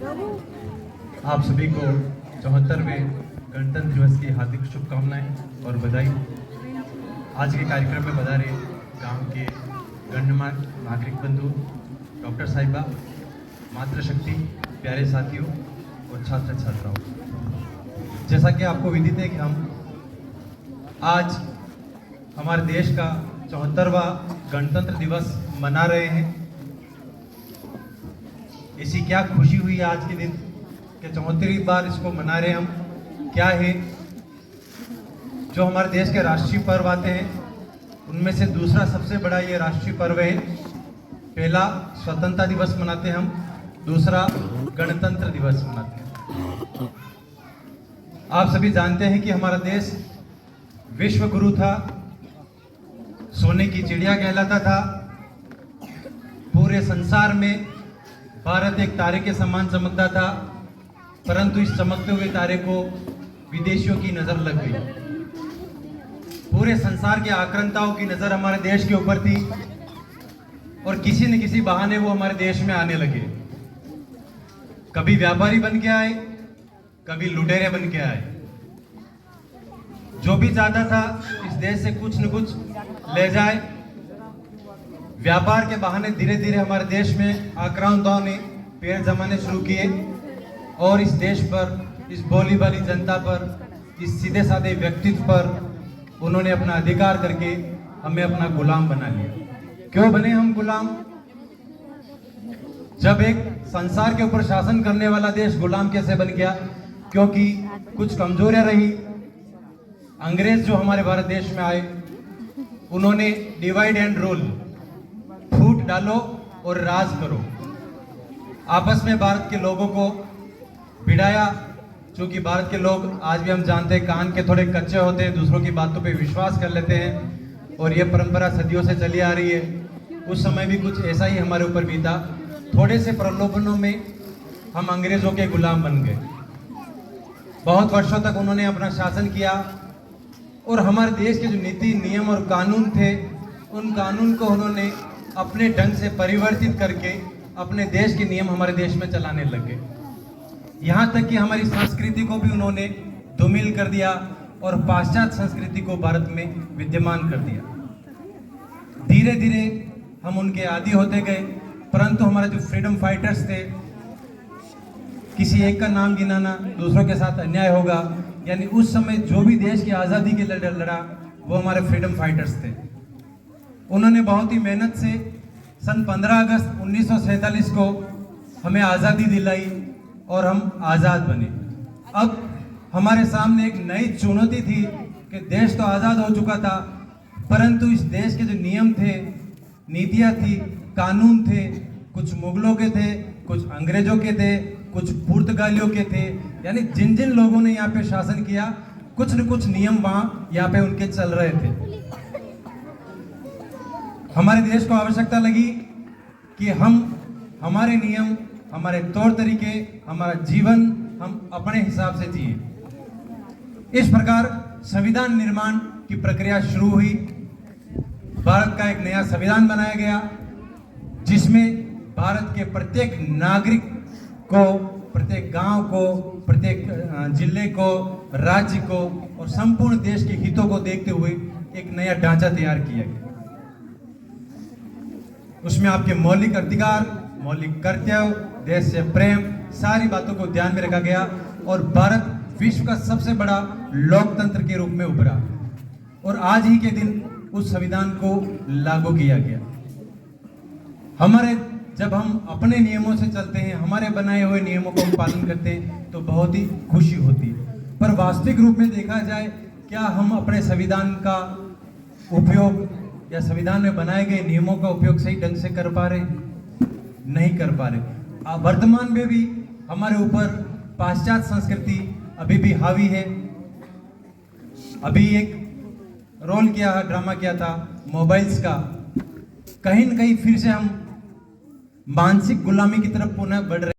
आप सभी को 74वें गणतंत्र दिवस की हार्दिक शुभकामनाएं और बधाई। आज के कार्यक्रम में पधारे गांव के गणमान्य नागरिक बंधु, डॉक्टर साहिबा, मातृशक्ति, प्यारे साथियों और छात्र छात्राओं, जैसा कि आपको विदित है कि हम आज हमारे देश का 74वां गणतंत्र दिवस मना रहे हैं। ऐसी क्या खुशी हुई है आज के दिन कि 74वीं बार इसको मना रहे हम। क्या है जो हमारे देश के राष्ट्रीय पर्व आते हैं उनमें से दूसरा सबसे बड़ा ये राष्ट्रीय पर्व है। पहला स्वतंत्रता दिवस मनाते हैं हम, दूसरा गणतंत्र दिवस मनाते हैं। आप सभी जानते हैं कि हमारा देश विश्व गुरु था, सोने की चिड़िया कहलाता था। पूरे संसार में भारत एक तारे के समान चमकता था, परंतु इस चमकते हुए तारे को विदेशियों की नजर लग गई। पूरे संसार के आक्रांताओं की नजर हमारे देश के ऊपर थी और किसी न किसी बहाने वो हमारे देश में आने लगे। कभी व्यापारी बन के आए, कभी लुटेरे बन के आए। जो भी चाहता था इस देश से कुछ न कुछ ले जाए। व्यापार के बहाने धीरे धीरे हमारे देश में आक्रांताओं ने पैर जमाने शुरू किए और इस देश पर, इस भोली भाली जनता पर, इस सीधे साधे व्यक्तित्व पर उन्होंने अपना अधिकार करके हमें अपना गुलाम बना लिया। क्यों बने हम गुलाम? जब एक संसार के ऊपर शासन करने वाला देश गुलाम कैसे बन गया? क्योंकि कुछ कमजोरियां रही। अंग्रेज जो हमारे भारत देश में आए उन्होंने डिवाइड एंड रूल, फूट डालो और राज करो, आपस में भारत के लोगों को भिड़ाया। क्योंकि भारत के लोग आज भी हम जानते हैं कान के थोड़े कच्चे होते हैं, दूसरों की बातों पे विश्वास कर लेते हैं और ये परंपरा सदियों से चली आ रही है। उस समय भी कुछ ऐसा ही हमारे ऊपर बीता। थोड़े से प्रलोभनों में हम अंग्रेजों के गुलाम बन गए। बहुत वर्षों तक उन्होंने अपना शासन किया और हमारे देश के जो नीति, नियम और कानून थे उन कानून को उन्होंने अपने ढंग से परिवर्तित करके अपने देश के नियम हमारे देश में चलाने लगे। यहाँ तक कि हमारी संस्कृति को भी उन्होंने धूमिल कर दिया और पाश्चात्य संस्कृति को भारत में विद्यमान कर दिया। धीरे धीरे हम उनके आदी होते गए, परंतु हमारे जो फ्रीडम फाइटर्स थे, किसी एक का नाम गिनाना दूसरों के साथ अन्याय होगा, यानी उस समय जो भी देश की आज़ादी के लिए लड़ा वो हमारे फ्रीडम फाइटर्स थे। उन्होंने बहुत ही मेहनत से सन 15 अगस्त 1947 को हमें आज़ादी दिलाई और हम आज़ाद बने। अब हमारे सामने एक नई चुनौती थी कि देश तो आज़ाद हो चुका था, परंतु इस देश के जो नियम थे, नीतियाँ थी, कानून थे, कुछ मुगलों के थे, कुछ अंग्रेजों के थे, कुछ पुर्तगालियों के थे। यानी जिन जिन लोगों ने यहाँ पे शासन किया, कुछ न कुछ नियम वहाँ यहाँ पे उनके चल रहे थे। हमारे देश को आवश्यकता लगी कि हम हमारे नियम, हमारे तौर तरीके, हमारा जीवन हम अपने हिसाब से जिए। इस प्रकार संविधान निर्माण की प्रक्रिया शुरू हुई। भारत का एक नया संविधान बनाया गया जिसमें भारत के प्रत्येक नागरिक को, प्रत्येक गांव को, प्रत्येक जिले को, राज्य को और संपूर्ण देश के हितों को देखते हुए एक नया ढांचा तैयार किया गया। उसमें आपके मौलिक अधिकार, मौलिक कर्तव्य, देश से प्रेम, सारी बातों को ध्यान में रखा गया और भारत विश्व का सबसे बड़ा लोकतंत्र के रूप में उभरा और आज ही के दिन उस संविधान को लागू किया गया। जब हम अपने नियमों से चलते हैं, हमारे बनाए हुए नियमों को पालन करते हैं तो बहुत ही खुशी होती है। पर वास्तविक रूप में देखा जाए, क्या हम अपने संविधान का उपयोग या संविधान में बनाए गए नियमों का उपयोग सही ढंग से कर पा रहे? नहीं कर पा रहे। वर्तमान में भी हमारे ऊपर पाश्चात्य संस्कृति अभी भी हावी है। अभी एक रोल किया, ड्रामा किया था मोबाइल्स का। कहीं न कहीं फिर से हम मानसिक गुलामी की तरफ पुनः बढ़ रहे